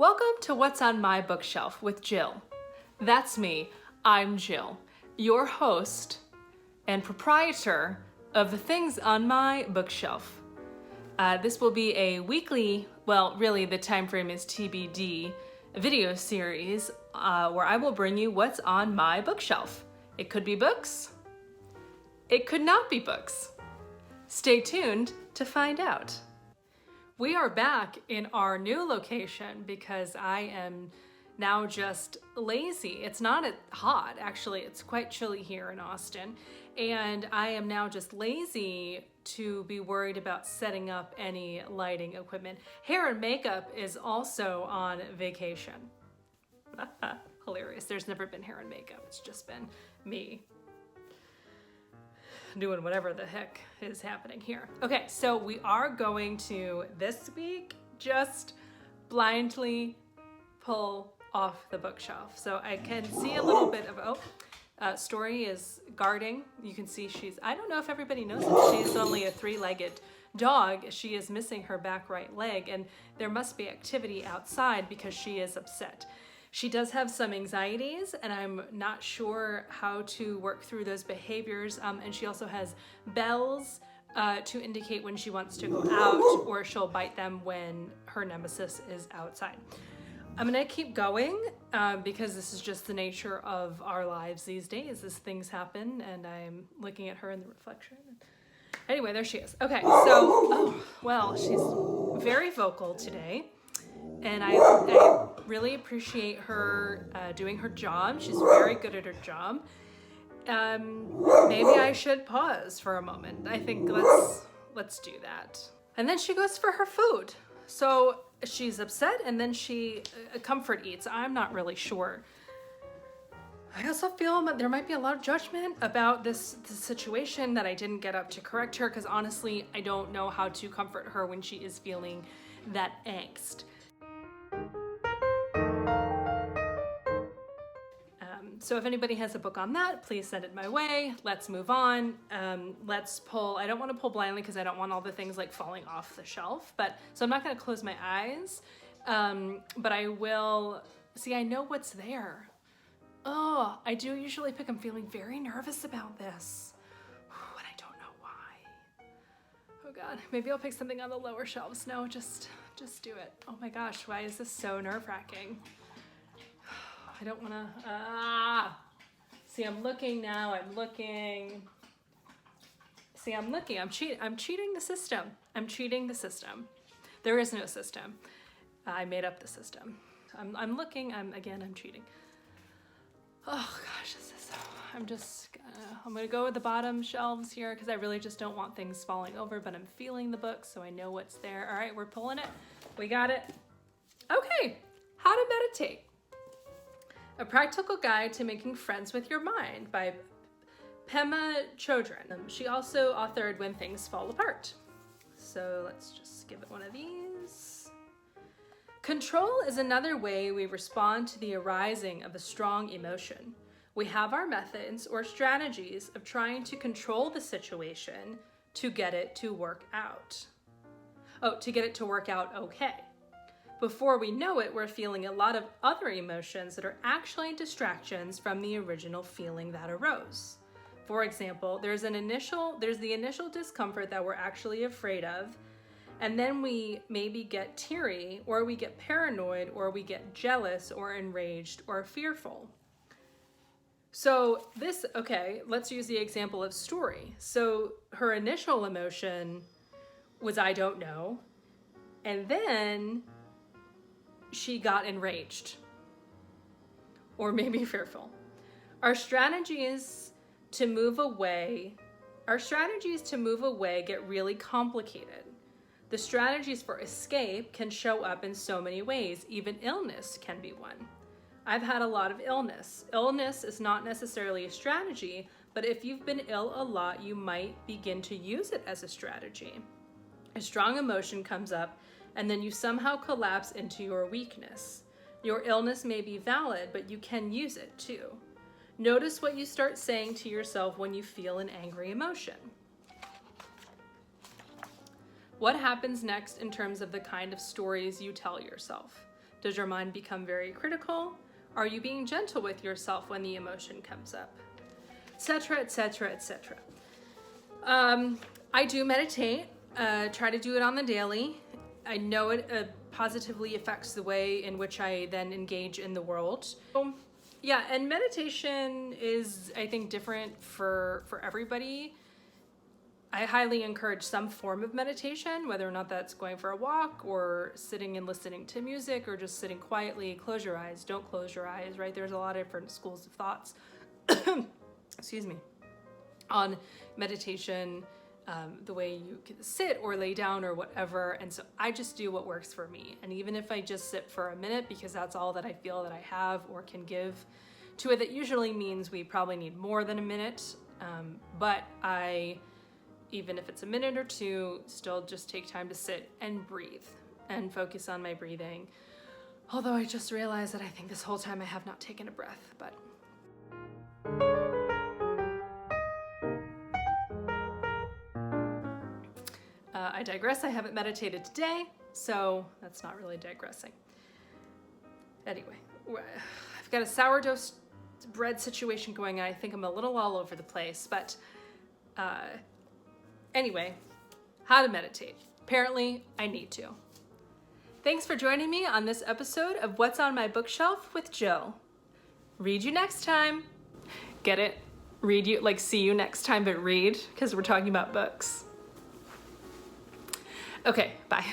Welcome to What's on My Bookshelf with Jill. That's me. I'm Jill, your host and proprietor of the things on my bookshelf. This will be a weekly, well, really the time frame is TBD, video series where I will bring you what's on my bookshelf. It could be books. It could not be books. Stay tuned to find out. We are back in our new location because I am now just lazy. It's not hot, actually. It's quite chilly here in Austin. And I am now just lazy to be worried about setting up any lighting equipment. Hair and makeup is also on vacation. Hilarious. There's never been hair and makeup. It's just been me doing whatever the heck is happening here. Okay, so we are going to this week just blindly pull off the bookshelf. So I can see a little bit of, Story is guarding. You can see I don't know if everybody knows it. She's only a three-legged dog. She is missing her back right leg, and there must be activity outside because she is upset. She does have some anxieties, and I'm not sure how to work through those behaviors. And she also has bells to indicate when she wants to go out, or she'll bite them when her nemesis is outside. I'm gonna keep going because this is just the nature of our lives these days as things happen, and I'm looking at her in the reflection. Anyway, there she is. Okay, so, she's very vocal today. And I really appreciate her doing her job. She's very good at her job. Maybe I should pause for a moment. I think let's do that. And then she goes for her food. So she's upset, and then she comfort eats. I'm not really sure. I also feel there might be a lot of judgment about this situation that I didn't get up to correct her, because honestly, I don't know how to comfort her when she is feeling that angst. So if anybody has a book on that, please send it my way. Let's move on. Let's pull. I don't want to pull blindly because I don't want all the things like falling off the shelf. So I'm not going to close my eyes. But I will see. I know what's there. Oh, I do usually pick. I'm feeling very nervous about this, and I don't know why. Oh God, maybe I'll pick something on the lower shelves. No, just do it. Oh my gosh, why is this so nerve-wracking? I don't want to, See, I'm looking now, I'm looking. I'm cheating the system. I'm cheating the system. There is no system. I made up the system. I'm looking, I'm cheating. Oh gosh, I'm gonna go with the bottom shelves here because I really just don't want things falling over, but I'm feeling the book, so I know what's there. All right, we're pulling it. We got it. Okay, how to meditate. A Practical Guide to Making Friends with Your Mind by Pema Chodron. She also authored When Things Fall Apart. So let's just give it one of these. Control is another way we respond to the arising of a strong emotion. We have our methods or strategies of trying to control the situation to get it to work out. To get it to work out okay. Before we know it, we're feeling a lot of other emotions that are actually distractions from the original feeling that arose. For example, there's the initial discomfort that we're actually afraid of, and then we maybe get teary, or we get paranoid, or we get jealous, or enraged, or fearful. So let's use the example of Story. So her initial emotion was I don't know, and then she got enraged, or maybe fearful. Our strategies to move away get really complicated. The strategies for escape can show up in so many ways. Even illness can be one. I've had a lot of illness. Illness is not necessarily a strategy, but if you've been ill a lot, you might begin to use it as a strategy. A strong emotion comes up, and then you somehow collapse into your weakness. Your illness may be valid, but you can use it too. Notice what you start saying to yourself when you feel an angry emotion. What happens next in terms of the kind of stories you tell yourself? Does your mind become very critical? Are you being gentle with yourself when the emotion comes up? Etc., etc., etc. I do meditate, try to do it on the daily. I know it positively affects the way in which I then engage in the world. So, yeah, and meditation is, I think, different for everybody. I highly encourage some form of meditation, whether or not that's going for a walk or sitting and listening to music or just sitting quietly. Close your eyes, don't close your eyes, right? There's a lot of different schools of thoughts, excuse me, on meditation, the way you can sit or lay down or whatever. And so I just do what works for me. And even if I just sit for a minute, because that's all that I feel that I have or can give to it, that usually means we probably need more than a minute. But even if it's a minute or two, still just take time to sit and breathe and focus on my breathing. Although I just realized that I think this whole time I have not taken a breath, but. I digress. I haven't meditated today, so that's not really digressing. Anyway, I've got a sourdough bread situation going on. I think I'm a little all over the place, but anyway, how to meditate. Apparently, I need to. Thanks for joining me on this episode of What's on My Bookshelf with Jill. Read you next time. Get it? Read you, like see you next time, but read, because we're talking about books. Okay, bye.